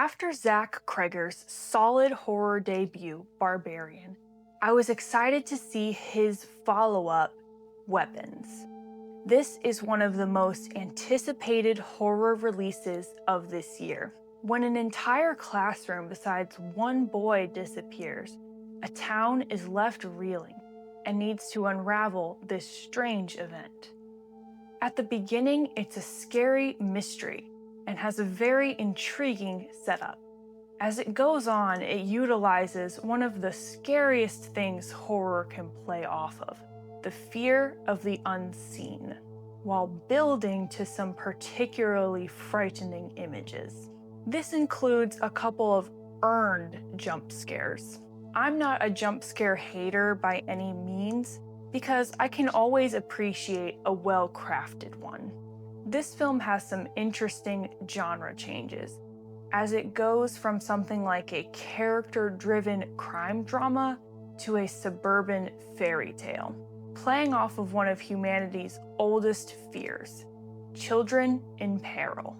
After Zach Kreger's solid horror debut, Barbarian, I was excited to see his follow-up, Weapons. This is one of the most anticipated horror releases of this year. When an entire classroom besides one boy disappears, a town is left reeling and needs to unravel this strange event. At the beginning, it's a scary mystery and has a very intriguing setup. As it goes on, it utilizes one of the scariest things horror can play off of, the fear of the unseen, while building to some particularly frightening images. This includes a couple of earned jump scares. I'm not a jump scare hater by any means, because I can always appreciate a well-crafted one. This film has some interesting genre changes, as it goes from something like a character-driven crime drama to a suburban fairy tale, playing off of one of humanity's oldest fears, children in peril.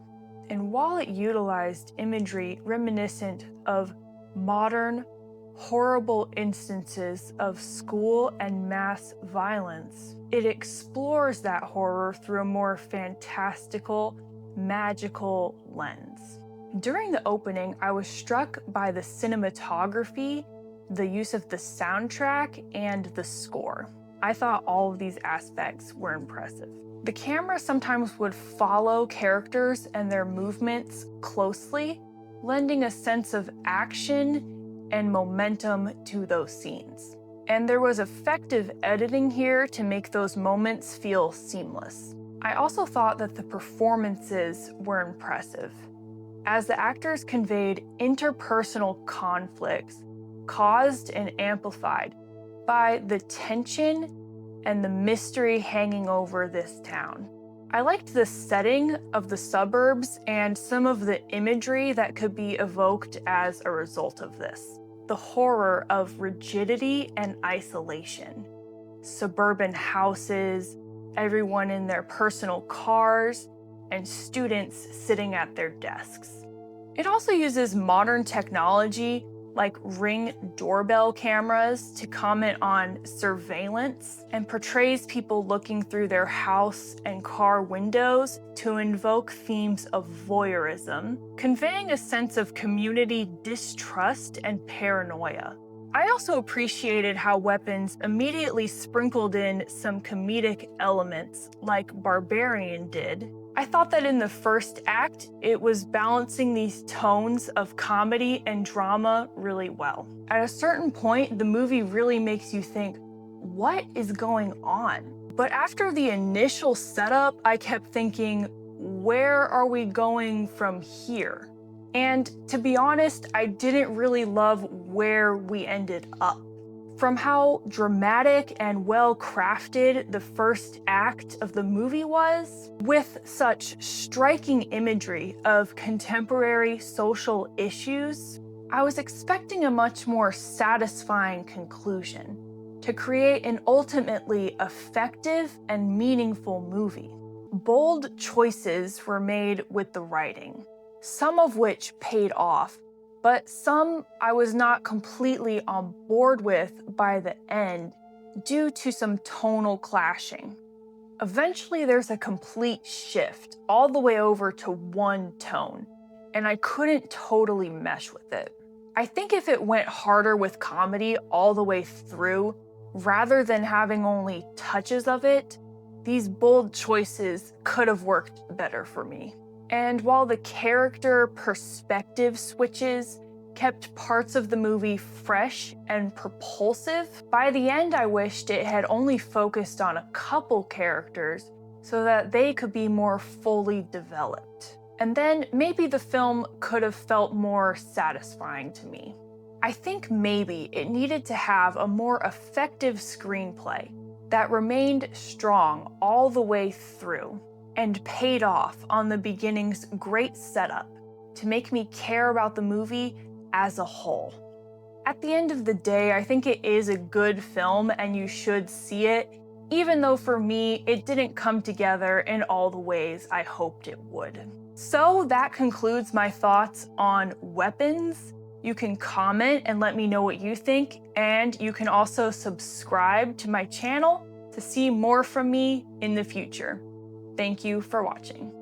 And while it utilized imagery reminiscent of modern, horrible instances of school and mass violence, it explores that horror through a more fantastical, magical lens. During the opening, I was struck by the cinematography, the use of the soundtrack, and the score. I thought all of these aspects were impressive. The camera sometimes would follow characters and their movements closely, lending a sense of action and momentum to those scenes. And there was effective editing here to make those moments feel seamless. I also thought that the performances were impressive, as the actors conveyed interpersonal conflicts caused and amplified by the tension and the mystery hanging over this town. I liked the setting of the suburbs and some of the imagery that could be evoked as a result of this. The horror of rigidity and isolation. Suburban houses, everyone in their personal cars, and students sitting at their desks. It also uses modern technology like Ring doorbell cameras to comment on surveillance, and portrays people looking through their house and car windows to invoke themes of voyeurism, conveying a sense of community distrust and paranoia. I also appreciated how Weapons immediately sprinkled in some comedic elements like Barbarian did. I thought that in the first act, it was balancing these tones of comedy and drama really well. At a certain point, the movie really makes you think, what is going on? But after the initial setup, I kept thinking, where are we going from here? And to be honest, I didn't really love where we ended up. From how dramatic and well-crafted the first act of the movie was, with such striking imagery of contemporary social issues, I was expecting a much more satisfying conclusion to create an ultimately effective and meaningful movie. Bold choices were made with the writing, some of which paid off, but some I was not completely on board with by the end due to some tonal clashing. Eventually, there's a complete shift all the way over to one tone, and I couldn't totally mesh with it. I think if it went harder with comedy all the way through, rather than having only touches of it, these bold choices could have worked better for me. And while the character perspective switches kept parts of the movie fresh and propulsive, by the end I wished it had only focused on a couple characters so that they could be more fully developed. And then maybe the film could have felt more satisfying to me. I think maybe it needed to have a more effective screenplay that remained strong all the way through and paid off on the beginning's great setup to make me care about the movie as a whole. At the end of the day, I think it is a good film and you should see it, even though for me, it didn't come together in all the ways I hoped it would. So that concludes my thoughts on weapons. You can comment and let me know what you think, and you can also subscribe to my channel to see more from me in the future. Thank you for watching.